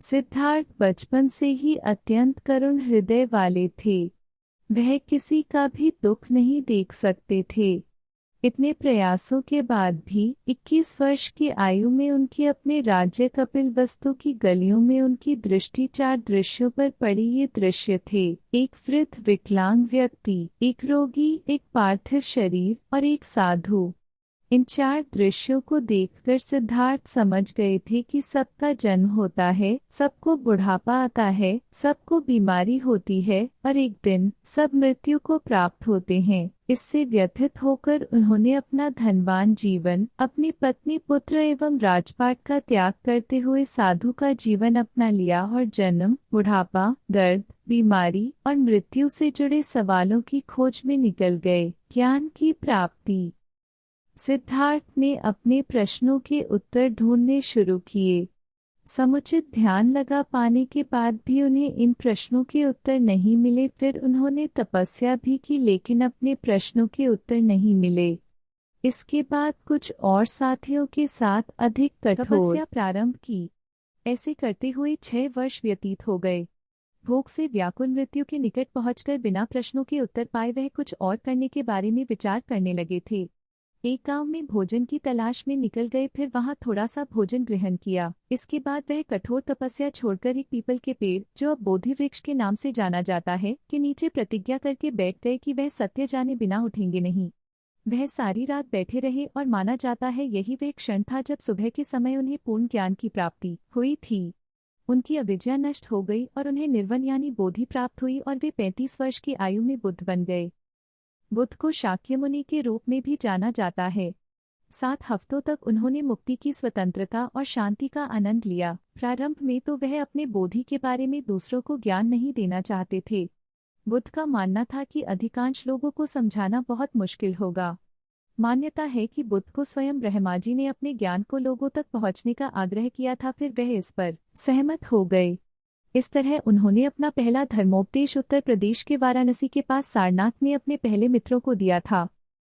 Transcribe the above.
सिद्धार्थ बचपन से ही अत्यंत करुण हृदय वाले थे। वह किसी का भी दुख नहीं देख सकते थे। इतने प्रयासों के बाद भी 21 वर्ष की आयु में उनकी अपने राज्य कपिलवस्तु की गलियों में उनकी दृष्टि 4 दृश्यों पर पड़ी। ये दृश्य थे: एक वृद्ध विकलांग व्यक्ति, एक रोगी, एक पार्थिव शरीर और एक साधु। इन 4 दृश्यों को देखकर सिद्धार्थ समझ गए थे कि सबका जन्म होता है, सबको बुढ़ापा आता है, सबको बीमारी होती है और एक दिन सब मृत्यु को प्राप्त होते हैं। इससे व्यथित होकर उन्होंने अपना धनवान जीवन, अपनी पत्नी, पुत्र एवं राजपाट का त्याग करते हुए साधु का जीवन अपना लिया और जन्म, बुढ़ापा, दर्द, बीमारी और मृत्यु से जुड़े सवालों की खोज में निकल गए। ज्ञान की प्राप्ति। सिद्धार्थ ने अपने प्रश्नों के उत्तर ढूंढने शुरू किए। समुचित ध्यान लगा पाने के बाद भी उन्हें इन प्रश्नों के उत्तर नहीं मिले। फिर उन्होंने तपस्या भी की, लेकिन अपने प्रश्नों के उत्तर नहीं मिले। इसके बाद कुछ और साथियों के साथ अधिक कठोर तपस्या प्रारंभ की। ऐसे करते हुए 6 वर्ष व्यतीत हो गए। भोग से व्याकुल मृत्यु के निकट पहुंचकर बिना प्रश्नों के उत्तर पाए वह कुछ और करने के बारे में विचार करने लगे थे। एक गांव में भोजन की तलाश में निकल गए, फिर वहां थोड़ा सा भोजन ग्रहण किया। इसके बाद वह कठोर तपस्या छोड़कर एक पीपल के पेड़, जो अब बोधि वृक्ष के नाम से जाना जाता है, के नीचे प्रतिज्ञा करके बैठ गए कि वह सत्य जाने बिना उठेंगे नहीं। वह सारी रात बैठे रहे और माना जाता है यही वह क्षण था जब सुबह के समय उन्हें पूर्ण ज्ञान की प्राप्ति हुई थी। उनकी अविद्या नष्ट हो गई और उन्हें निर्वाण यानी बोधि प्राप्त हुई और वे 35 वर्ष की आयु में बुद्ध बन गए। बुद्ध को शाक्य मुनि के रूप में भी जाना जाता है। 7 हफ्तों तक उन्होंने मुक्ति की स्वतंत्रता और शांति का आनंद लिया। प्रारंभ में तो वह अपने बोधि के बारे में दूसरों को ज्ञान नहीं देना चाहते थे। बुद्ध का मानना था कि अधिकांश लोगों को समझाना बहुत मुश्किल होगा। मान्यता है कि बुद्ध को स्वयं ब्रह्माजी ने अपने ज्ञान को लोगों तक पहुंचने का आग्रह किया था, फिर वह इस पर सहमत हो गए। इस तरह उन्होंने अपना पहला धर्मोपदेश उत्तर प्रदेश के वाराणसी के पास सारनाथ में अपने पहले मित्रों को दिया था।